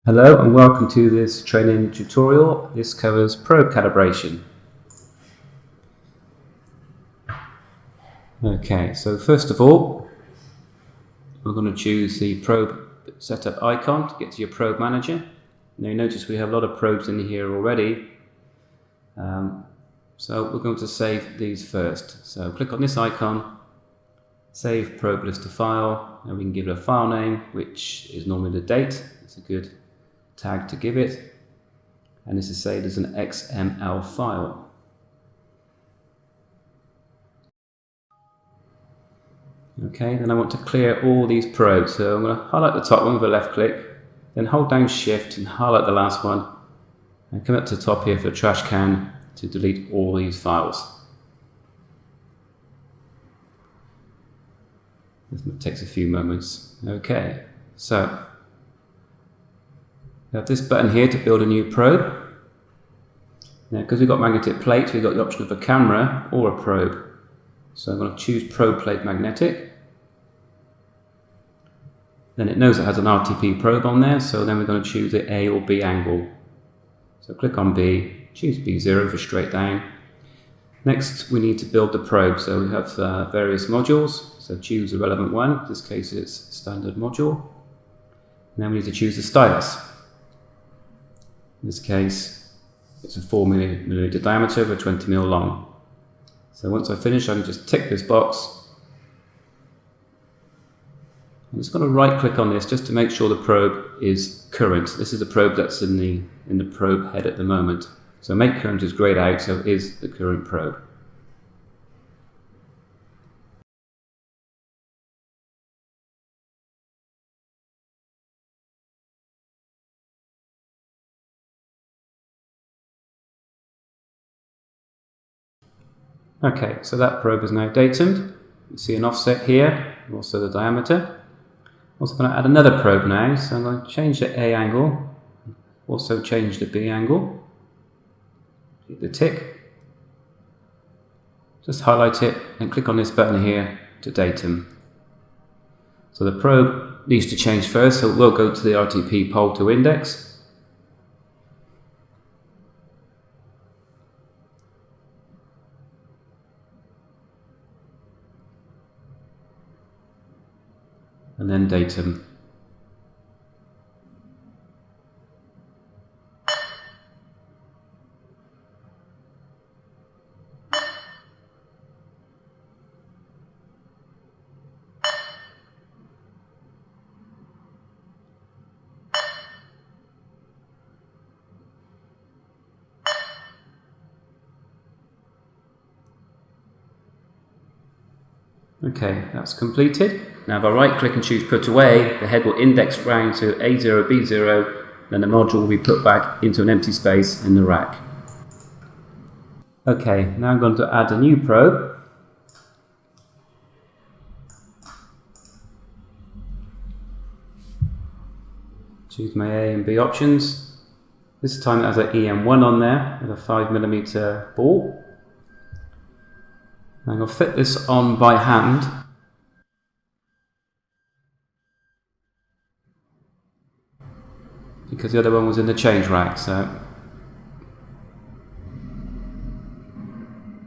Hello and welcome to this training tutorial. This covers probe calibration. Okay, so first of all, we're going to choose the probe setup icon to get to your probe manager. Now you notice we have a lot of probes in here already, so we're going to save these first. So click on this icon, save probe list to file, and we can give it a file name, which is normally the date. It's a good tag to give it, and this is saved as an XML file. Okay, then I want to clear all these probes, so I'm going to highlight the top one with a left click, then hold down shift and highlight the last one, and come up to the top here for the trash can to delete all these files. This takes a few moments. Okay, so we have this button here to build a new probe. Now, because we've got magnetic plates, we've got the option of a camera or a probe. So I'm going to choose probe plate magnetic. Then it knows it has an RTP probe on there, so then we're going to choose the A or B angle. So click on B, choose B0 for straight down. Next, we need to build the probe. So we have various modules, so choose the relevant one. In this case, it's standard module. And then we need to choose the stylus. In this case, it's a 4 millimeter diameter with 20 mm long. So once I finish, I can just tick this box. I'm just going to right click on this just to make sure the probe is current. This is the probe that's in the probe head at the moment. So make current is grayed out, so it is the current probe. Okay, so that probe is now datumed. You see an offset here, also the diameter. I'm also going to add another probe now, so I'm going to change the A angle, also change the B angle, hit the tick, just highlight it and click on this button here to datum. So the probe needs to change first, so we'll go to the RTP pole to index. And then datum. Okay, that's completed. Now if I right click and choose put away, the head will index round to A0, B0, then the module will be put back into an empty space in the rack. Okay, now I'm going to add a new probe. Choose my A and B options. This time it has an EM1 on there with a 5 mm ball. I'm going to fit this on by hand. Because the other one was in the change rack, so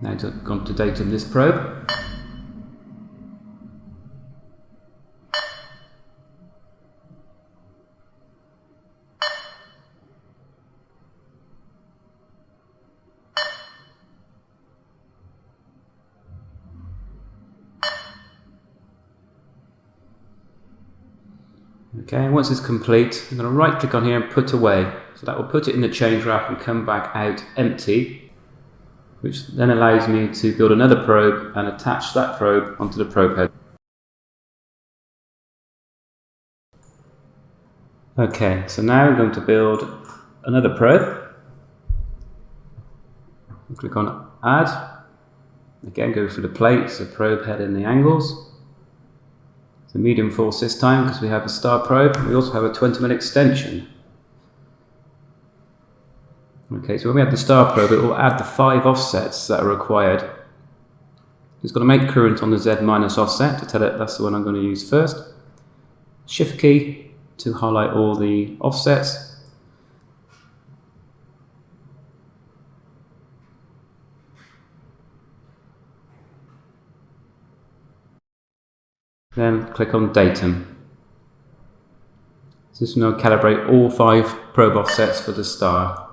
now I've gone to datum this probe. Okay, and once it's complete, I'm going to right click on here and put away. So that will put it in the change rack and come back out empty, which then allows me to build another probe and attach that probe onto the probe head. Okay, so now I'm going to build another probe. Click on add. Again, go through the plates, the probe head and the angles. It's a medium force this time because we have a star probe. We also have a 20mm extension. Okay, so when we have the star probe, it will add the 5 offsets that are required. It's going to make current on the Z- offset to tell it that's the one I'm going to use first. Shift key to highlight all the offsets. Then click on datum. So this will now calibrate all 5 probe offsets for the star.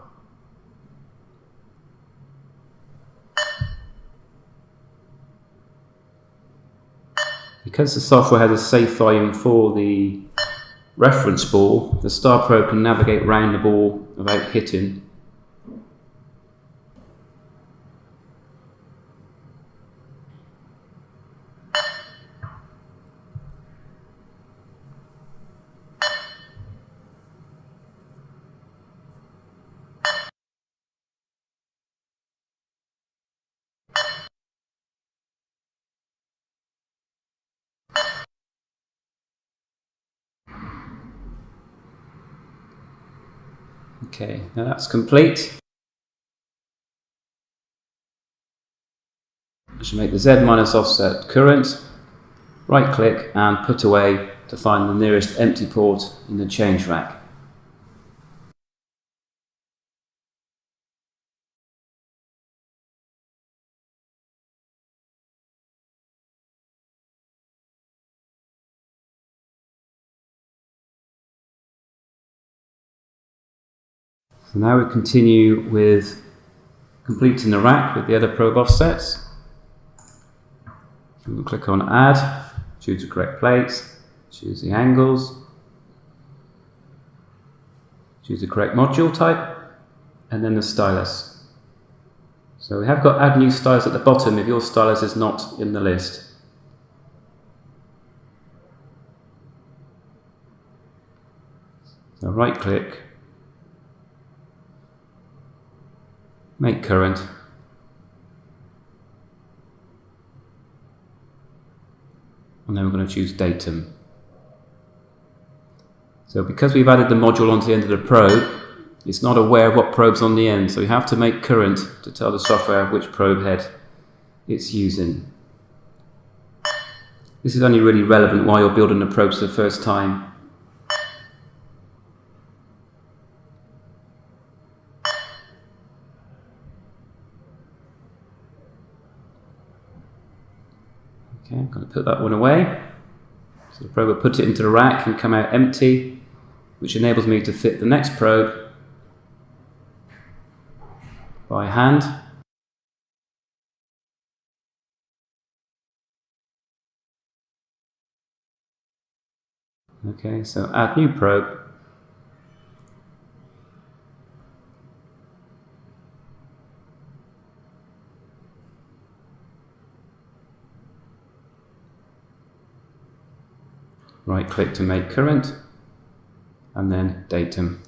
Because the software has a safe volume for the reference ball, the star probe can navigate around the ball without hitting. Okay, now that's complete. I should make the Z- offset current, right click and put away to find the nearest empty port in the change rack. So now we continue with completing the rack with the other probe offsets. We'll click on add, choose the correct plates, choose the angles, choose the correct module type, and then the stylus. So we have got add new stylus at the bottom if your stylus is not in the list. So right click, make current, and then we're going to choose datum. So because we've added the module onto the end of the probe, it's not aware of what probe's on the end, so we have to make current to tell the software which probe head it's using. This is only really relevant while you're building the probes for the first time. Okay, I'm going to put that one away. So the probe will put it into the rack and come out empty, which enables me to fit the next probe by hand. Okay, so add new probe. Right click to make current, and then datum.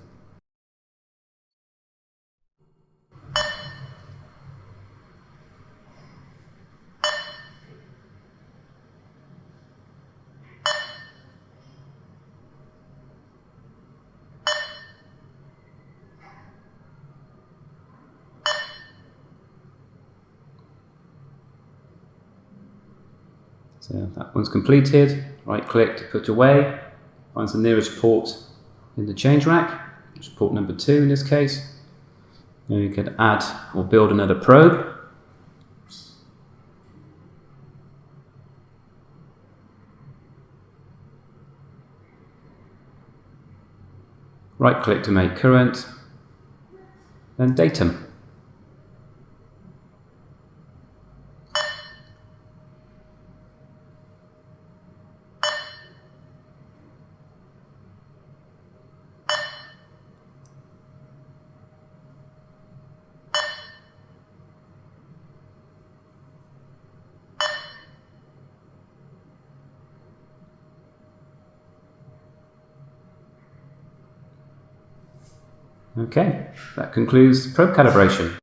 So that one's completed. Right click to put away, finds the nearest port in the change rack, which is port number 2 in this case. Now you can add or build another probe. Right click to make current, then datum. Okay, that concludes probe calibration.